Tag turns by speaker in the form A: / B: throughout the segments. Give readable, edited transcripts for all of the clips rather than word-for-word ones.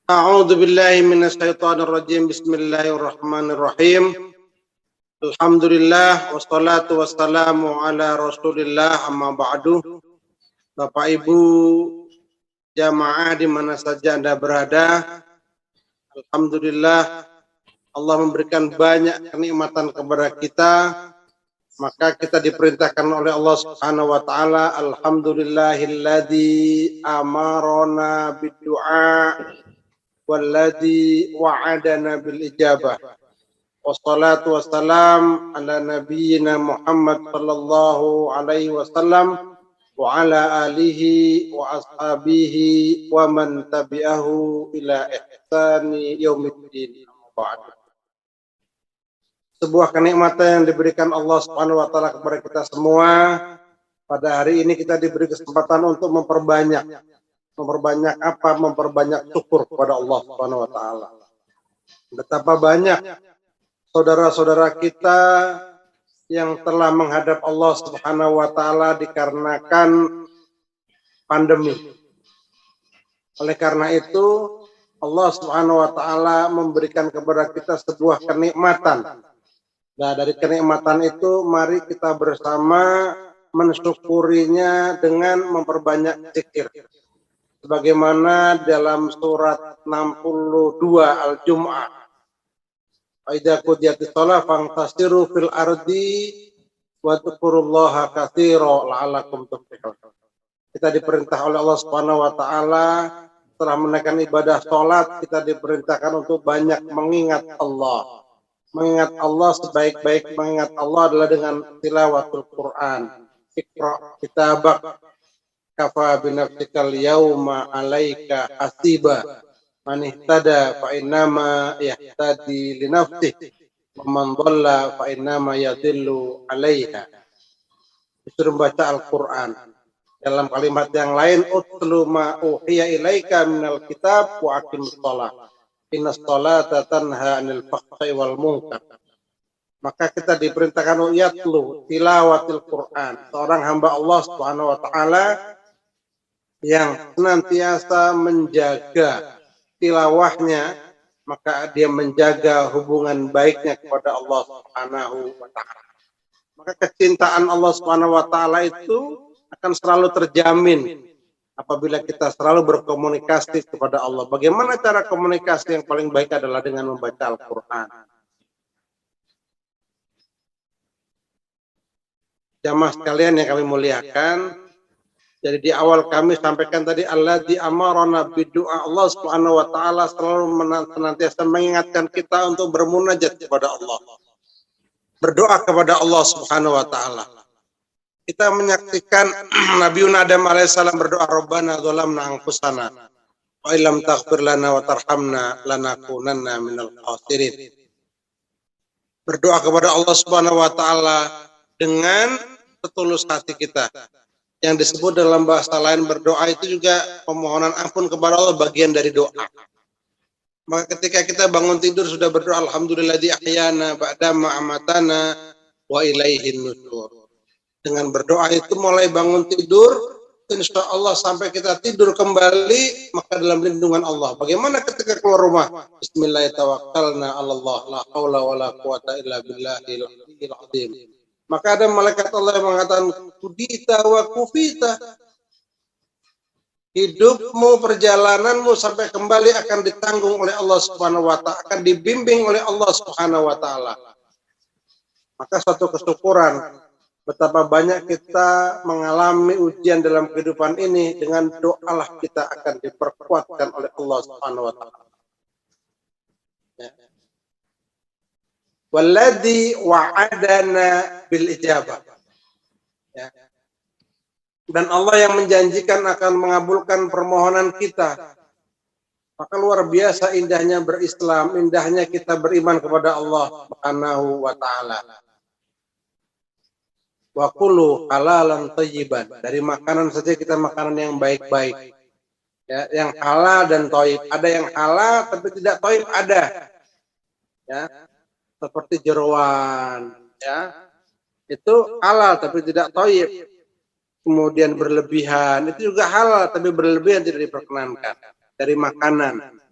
A: A'udzu billahi minasyaitonir rajim. Bismillahirrahmanirrahim. Alhamdulillah wassalatu wassalamu ala Rasulillah, amma ba'du. Bapak Ibu jamaah di mana saja Anda berada, alhamdulillah Allah memberikan banyak kenikmatan kepada kita, maka kita diperintahkan oleh Allah Subhanahu wa taala, alhamdulillahilladzi amarona bid-du'a walladzi wa'adana bil ijabah. Wassalatu wassalam ala nabiyyina Muhammad sallallahu alaihi wasallam wa ala alihi wa ashabihi wa man tabi'ahu ila ihsani yaumiddin. Sebuah kenikmatan yang diberikan Allah Subhanahu wa taala kepada kita semua. Pada hari ini kita diberi kesempatan untuk memperbanyak apa? Memperbanyak syukur kepada Allah Subhanahu wa taala. Betapa banyak saudara-saudara kita yang telah menghadap Allah Subhanahu wa taala dikarenakan pandemi. Oleh karena itu, Allah Subhanahu wa taala memberikan kepada kita sebuah kenikmatan. Nah, dari kenikmatan itu mari kita bersama mensyukurinya dengan memperbanyak zikir. Sebagaimana dalam surat 62 Al-Jum'ah, "Idza qudiyatis shalah fantasiru fil ardi wa dzkurullaha katsiran la'allakum tuflihun." Kita diperintah oleh Allah Subhanahu wa taala setelah menunaikan ibadah salat, kita diperintahkan untuk banyak mengingat Allah. Mengingat Allah, sebaik-baik mengingat Allah adalah dengan tilawatul Quran. Iqra kitabak kafa binafsikal yauma alaika hasiba man ihtada fa innama yahtadi li nafsihi wa man dhalla fa innama yadhillu 'alaiha. Disuruh membaca Al-Qur'an. Dalam kalimat yang lain, utlu ma uhiya ilaika minal kitab wa aqimus shalah innas sholata tanha 'anil fahsya'i wal munkar. Maka kita diperintahkan yatlu tilawatil Quran, seorang hamba Allah Subhanahu wa taala yang senantiasa menjaga tilawahnya, maka dia menjaga hubungan baiknya kepada Allah Subhanahu wa taala. Maka kecintaan Allah Subhanahu wa taala itu akan selalu terjamin apabila kita selalu berkomunikasi kepada Allah. Bagaimana cara komunikasi yang paling baik adalah dengan membaca Al-Qur'an. Jamaah sekalian yang kami muliakan, jadi di awal kami sampaikan tadi, alladzi amarona bid-du'a. Allah Subhanahu wa taala selalu senantiasa mengingatkan kita untuk bermunajat kepada Allah. Berdoa kepada Allah Subhanahu wa taala. Kita menyaksikan Nabi Adam alaihissalam berdoa, Rabbana dzalamna anfusana wa illam taghfir lana wa tarhamna lanakunanna minal khasirin. Berdoa kepada Allah Subhanahu wa taala dengan setulus hati kita. Yang disebut dalam bahasa lain berdoa itu juga pemohonan ampun kepada Allah, bagian dari doa. Maka ketika kita bangun tidur sudah berdoa, alhamdulilladzi ahyana ba'da ma amatana wa ilaihin nusyur. Dengan berdoa itu mulai bangun tidur, insya Allah sampai kita tidur kembali, maka dalam lindungan Allah. Bagaimana ketika keluar rumah? Bismillahirrahmanirrahim. Allah la haula wa la quwata illa billahil azim. Maka ada malaikat Allah yang mengatakan, kudita wa kufita. Hidupmu, perjalananmu sampai kembali akan ditanggung oleh Allah Subhanahu wa taala, akan dibimbing oleh Allah Subhanahu wa taala. Maka suatu kesyukuran betapa banyak kita mengalami ujian dalam kehidupan ini, dengan doalah kita akan diperkuatkan oleh Allah Subhanahu wa taala. Ya. Walladzi wa'adana bil ijabah. Ya. Dan Allah yang menjanjikan akan mengabulkan permohonan kita. Maka luar biasa indahnya berislam, indahnya kita beriman kepada Allah Subhanahu wa taala. Wa kulu halalan thayyiban. Dari makanan saja kita makanan yang baik-baik. Ya, yang halal dan thayyib. Ada yang halal tapi tidak thayyib, ada. Ya. Seperti jeroan, ya. Itu halal tapi tidak thayyib. Kemudian berlebihan, itu juga halal tapi berlebihan tidak diperkenankan. Dari makanan.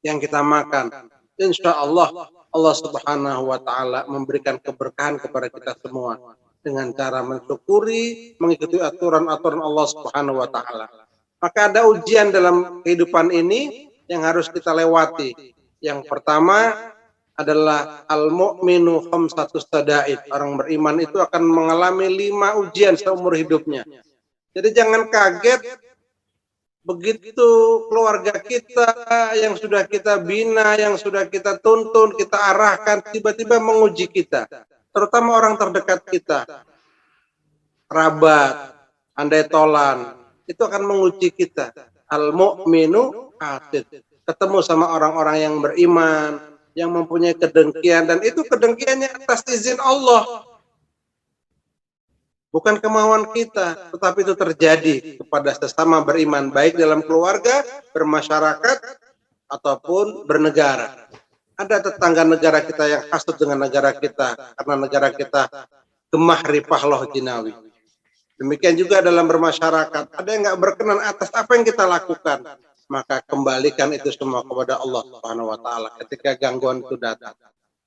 A: yang kita makan. Insya Allah, Allah Subhanahu wa Ta'ala memberikan keberkahan kepada kita semua dengan cara mensyukuri, mengikuti aturan-aturan Allah Subhanahu wa Ta'ala. Maka ada ujian dalam kehidupan ini yang harus kita lewati. Yang pertama adalah al-mu'minu khamsatu sada'id. Orang beriman itu akan mengalami 5 ujian seumur hidupnya. Jadi jangan kaget begitu keluarga kita yang sudah kita bina, yang sudah kita tuntun, kita arahkan, tiba-tiba menguji kita. Terutama orang terdekat kita. Kerabat, andai tolan, itu akan menguji kita. Al-mu'minu asid. Ketemu sama orang-orang yang beriman, yang mempunyai kedengkian, dan itu kedengkiannya atas izin Allah, bukan kemauan kita, tetapi itu terjadi kepada sesama beriman, baik dalam keluarga, bermasyarakat, ataupun bernegara. Ada tetangga negara kita yang hasut dengan negara kita, karena negara kita gemah ripah loh jinawi. Demikian juga dalam bermasyarakat, ada yang nggak berkenan atas apa yang kita lakukan, maka kembalikan itu semua kepada Allah Subhanahu wa Ta'ala ketika gangguan itu datang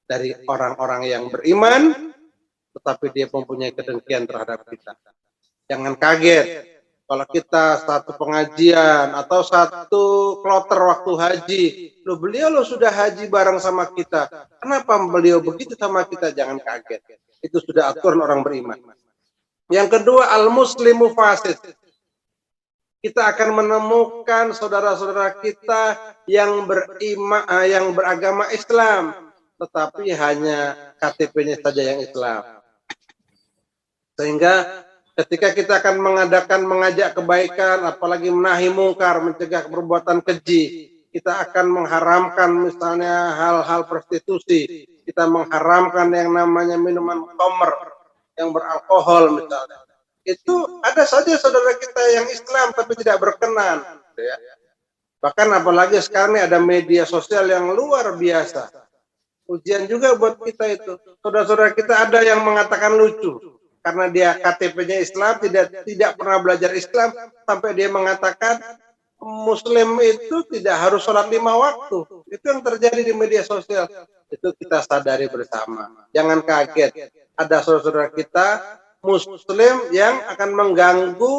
A: dari orang-orang yang beriman, tetapi dia mempunyai kedengkian terhadap kita. Jangan kaget kalau kita satu pengajian atau satu kloter waktu haji, beliau sudah haji bareng sama kita, kenapa beliau begitu sama kita? Jangan kaget, itu sudah aturan orang beriman. Yang kedua, al-muslimu fasid. Kita akan menemukan saudara-saudara kita yang beriman, yang beragama Islam, tetapi hanya KTP-nya saja yang Islam. Sehingga ketika kita akan mengajak kebaikan, apalagi menahi mungkar, mencegah perbuatan keji, kita akan mengharamkan misalnya hal-hal prostitusi, kita mengharamkan yang namanya minuman khamr, yang beralkohol misalnya. Itu ada saja saudara kita yang Islam tapi tidak berkenan, ya. Bahkan apalagi sekarang ini ada media sosial yang luar biasa. Ujian juga buat kita itu. Saudara-saudara kita ada yang mengatakan lucu karena dia KTP-nya Islam, tidak pernah belajar Islam, sampai dia mengatakan Muslim itu tidak harus sholat 5 waktu. Itu yang terjadi di media sosial. Itu kita sadari bersama. Jangan kaget. Ada saudara-saudara kita Muslim yang akan mengganggu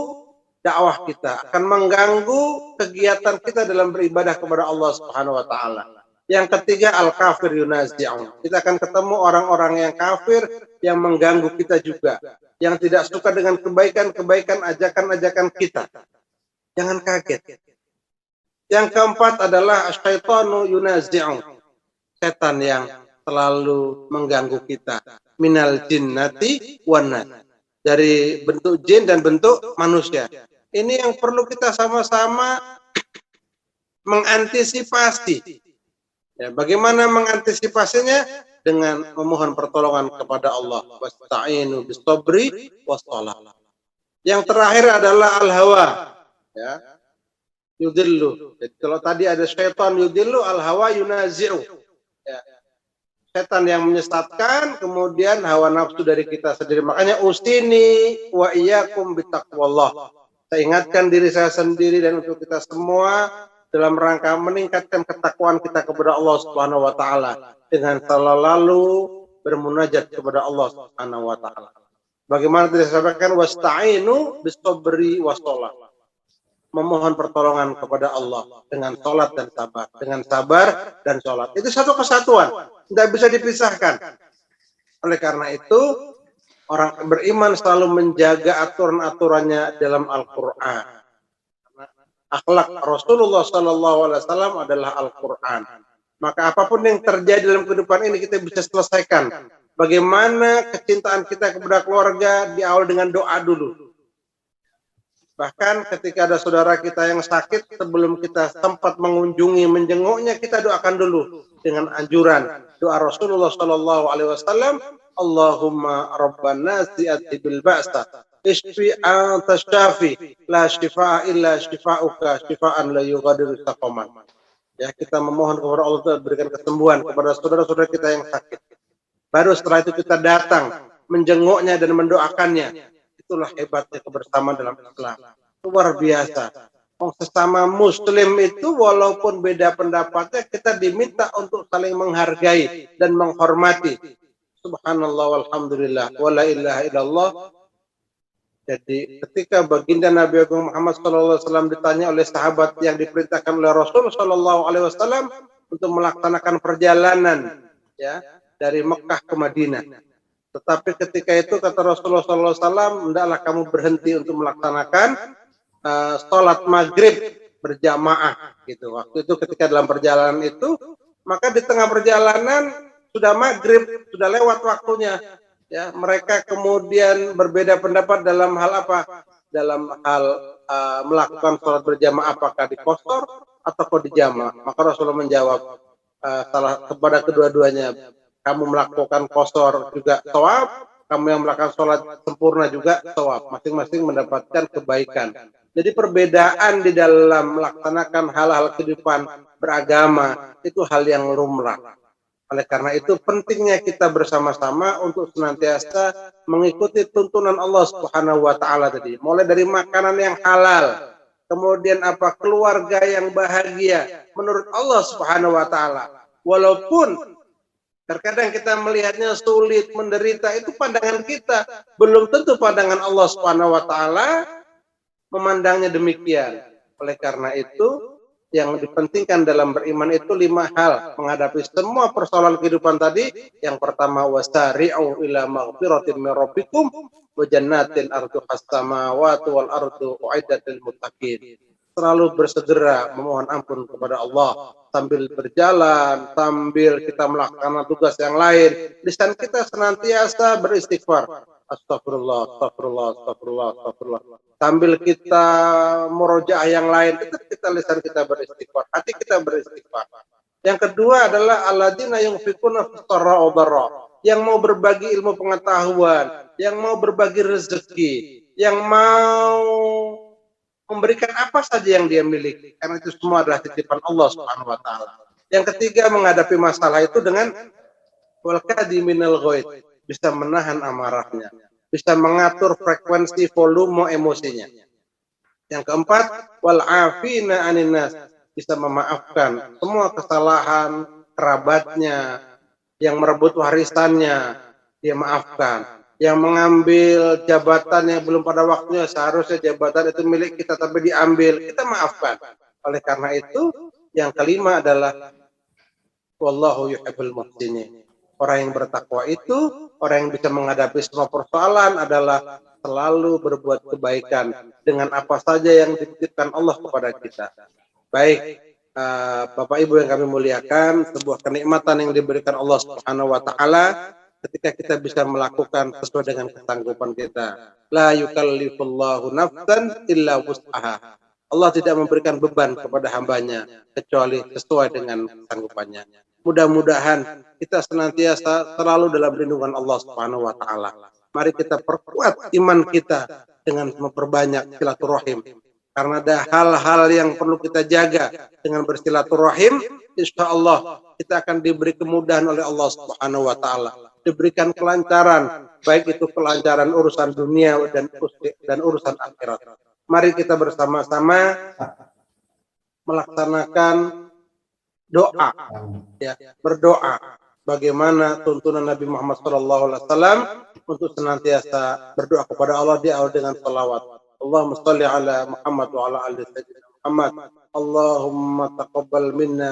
A: dakwah kita, akan mengganggu kegiatan kita dalam beribadah kepada Allah Subhanahu wa Ta'ala. Yang ketiga, al-kafir yunazi'un. Kita akan ketemu orang-orang yang kafir yang mengganggu kita juga, yang tidak suka dengan kebaikan-kebaikan, ajakan-ajakan kita. Jangan kaget. Yang keempat adalah asyaitanu yunazi'un. Setan yang selalu mengganggu kita. Minal jinnati wan nas. Dari bentuk jin dan bentuk manusia. Ini yang perlu kita sama-sama mengantisipasi. Ya, bagaimana mengantisipasinya? Dengan memohon pertolongan kepada Allah. Wasta'inu bis-sabri was-shalah. Yang terakhir adalah al-hawa. Ya. Yudillu. Jadi, kalau tadi ada syaitan yudillu, al-hawa yunazi'u. Ya. Setan yang menyesatkan, kemudian hawa nafsu dari kita sendiri. Makanya usini wa iyyakum bitaqwallah. Saya ingatkan diri saya sendiri dan untuk kita semua dalam rangka meningkatkan ketakwaan kita kepada Allah Subhanahu wa Ta'ala dengan selalu bermunajat kepada Allah Subhanahu wa Ta'ala. Bagaimana tadi saya sampaikan, wasta'inu bis-sabri was-shalah. Memohon pertolongan kepada Allah dengan salat dan sabar, dengan sabar dan salat. Itu satu kesatuan, tidak bisa dipisahkan. Oleh karena itu, orang beriman selalu menjaga aturan-aturannya dalam Al-Qur'an. Akhlak Rasulullah SAW adalah Al-Qur'an. Maka apapun yang terjadi dalam kehidupan ini kita bisa selesaikan. Bagaimana kecintaan kita kepada keluarga diawali dengan doa dulu. Bahkan ketika ada saudara kita yang sakit, sebelum kita sempat mengunjungi, menjenguknya, kita doakan dulu dengan anjuran doa Rasulullah SAW. Allahumma rabban nasi atibil ba'sa isfi anta syafi la shifaa illa shifauka shifaan la yughadiru saqaman. Ya, kita memohon kepada Allah untuk berikan kesembuhan kepada saudara-saudara kita yang sakit. Baru setelah itu kita datang menjenguknya dan mendoakannya. Itulah hebatnya kebersamaan dalam Islam. Luar biasa. Sesama muslim itu walaupun beda pendapatnya, kita diminta untuk saling menghargai dan menghormati. Subhanallah walhamdulillah wala ilaha illallah. Jadi ketika baginda Nabi Agung Muhammad SAW ditanya oleh sahabat yang diperintahkan oleh Rasul SAW untuk melaksanakan perjalanan ya dari Mekah ke Madinah. Tetapi ketika itu kata Rasulullah SAW, hendaklah kamu berhenti untuk melaksanakan sholat maghrib berjamaah gitu. Waktu itu ketika dalam perjalanan itu, maka di tengah perjalanan sudah maghrib, sudah lewat waktunya. Ya, mereka kemudian berbeda pendapat dalam hal apa? Dalam hal melakukan sholat berjamaah apakah di qashar atau di jama'. Maka Rasulullah menjawab salah kepada kedua-duanya, kamu melakukan qashar juga shawab, kamu yang melakukan sholat sempurna juga shawab. Masing-masing mendapatkan kebaikan. Jadi perbedaan di dalam melaksanakan hal-hal kehidupan beragama itu hal yang lumrah. Oleh karena itu pentingnya kita bersama-sama untuk senantiasa mengikuti tuntunan Allah Subhanahu wa taala tadi. Mulai dari makanan yang halal, kemudian apa keluarga yang bahagia menurut Allah Subhanahu wa taala. Walaupun terkadang kita melihatnya sulit, menderita, itu pandangan kita, belum tentu pandangan Allah Subhanahu wa taala memandangnya demikian. Oleh karena itu yang dipentingkan dalam beriman itu 5 hal menghadapi semua persoalan kehidupan tadi. Yang pertama, wasari'u ila maghfiratin min rabbikum wa jannatin arduhas samawati wal ardu uiddat lil muttaqin. Selalu bersegera memohon ampun kepada Allah sambil berjalan, sambil kita melaksanakan tugas yang lain. Lisan kita senantiasa beristighfar. Astagfirullah, astagfirullah, astagfirullah, astagfirullah. Sambil kita murojaah yang lain, kita lisan kita beristighfar, hati kita beristighfar. Yang kedua adalah alladzina yunfikuna fis-sarra wa dharra, yang mau berbagi ilmu pengetahuan, yang mau berbagi rezeki, yang mau memberikan apa saja yang dia miliki, karena itu semua adalah titipan Allah Subhanahu wa taala. Yang ketiga menghadapi masalah itu dengan wal kadhiminal ghaid, bisa menahan amarahnya, bisa mengatur frekuensi volume emosinya. Yang keempat, wal afina anin nas, bisa memaafkan semua kesalahan kerabatnya, yang merebut warisannya, dia maafkan. Yang mengambil jabatan yang belum pada waktunya, seharusnya jabatan itu milik kita tapi diambil, kita maafkan. Oleh karena itu, yang kelima adalah wallahu yuhibbul muhsinin. Orang yang bertakwa itu, orang yang bisa menghadapi semua persoalan adalah selalu berbuat kebaikan dengan apa saja yang dititipkan Allah kepada kita. Baik, Bapak Ibu yang kami muliakan, sebuah kenikmatan yang diberikan Allah Subhanahu wa taala ketika kita bisa melakukan sesuai dengan kesanggupan kita. La yukallifullahu nafsan illa wus'aha. Allah tidak memberikan beban kepada hambanya kecuali sesuai dengan kesanggupannya. Mudah-mudahan kita senantiasa selalu dalam lindungan Allah Subhanahu wa taala. Mari kita perkuat iman kita dengan memperbanyak silaturahim. Karena ada hal-hal yang perlu kita jaga dengan bersilaturahim, insya Allah kita akan diberi kemudahan oleh Allah Subhanahu wa taala. Diberikan kelancaran, baik itu kelancaran urusan dunia dan urusan akhirat. Mari kita bersama-sama melaksanakan doa, ya, berdoa bagaimana tuntunan Nabi Muhammad SAW untuk senantiasa berdoa kepada Allah di awal dengan salawat. Allahumma shalli ala Muhammad wa ala ali sayyidina Muhammad. Allahumma taqabbal minna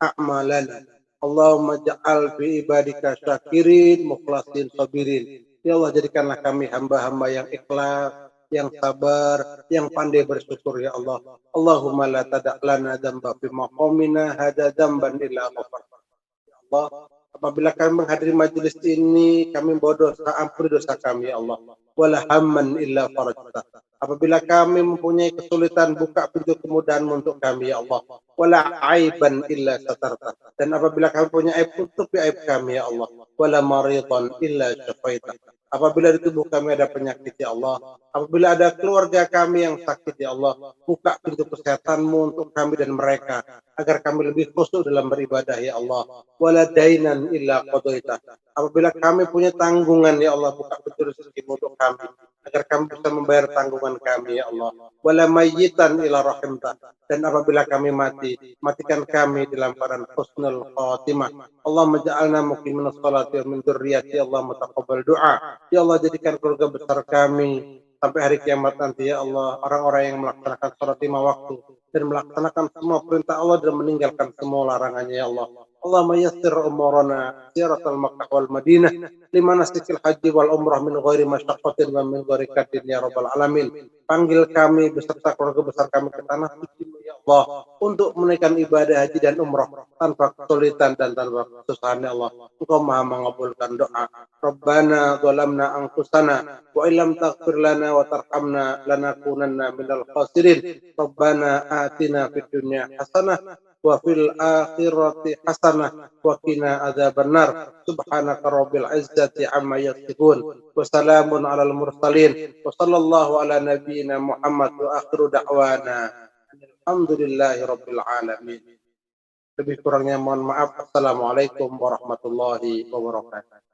A: a'malana. Allahumma ja'al fi ibadika syakirin mukhlasin sabirin. Ya Allah, jadikanlah kami hamba-hamba yang ikhlas, yang sabar, yang pandai bersyukur ya Allah. Allahumma la tada' lana dzamba fi maqamina hadza dzamban illa ghafarta. Ya Allah, apabila kami menghadiri majelis ini, kami membawa dosa, ampuni dosa kami ya Allah. Wala hamman illa farajta. Apabila kami mempunyai kesulitan, buka pintu kemudahan untuk kami ya Allah. Wala aiban illa satarta. Dan apabila kami punya aib, tutupi aib kami ya Allah. Wala maridan illa syafaita. Apabila di tubuh kami ada penyakit ya Allah, apabila ada keluarga kami yang sakit ya Allah, buka pintu kesehatan-Mu untuk kami dan mereka, agar kami lebih khusyuk dalam beribadah ya Allah. Wala dainan illa qadaita. Apabila kami punya tanggungan ya Allah, buka pintu rezeki untuk kami, agar kami bisa membayar tanggungan kami ya Allah. Wala mayyitan ila rahimta, dan apabila kami mati, matikan kami dalam keadaan husnul khatimah. Allah maj'alna muqimin sholati wa min dzurriyyati Allah mutaqabbal du'a. Ya Allah, jadikan keluarga besar kami sampai hari kiamat nanti ya Allah orang-orang yang melaksanakan sholat 5 waktu dan melaksanakan semua perintah Allah dan meninggalkan semua larangannya ya Allah. Allahumma yassir umurana ziyaratal Makkah wal Madinah limanasikil haji wal umrah min ghairi masyaqqatin wa min ghairi kadin ya rabbal alamin. Panggil kami beserta keluarga besar kami ke tanah suci ya Allah untuk menunaikan ibadah haji dan umrah tanpa kesulitan dan tanpa kesusahan ya Allah. Engkau Maha mengabulkan doa. Rabbana zalamna anfusana wa illam taghfir lana wa tarhamna lanakunanna minal khasirin. Rabbana atina fid dunya hasanah wa fil akhirati hasanah wa qina adzabannar. Subhanaka rabbil izzati amma yasifun wa salamun alal mursalin wa sallallahu ala nabiyyina Muhammad wa akhiru da'wana alhamdulillahi rabbil alamin. Lebih kurangnya mohon maaf. Assalamualaikum warahmatullahi wabarakatuh.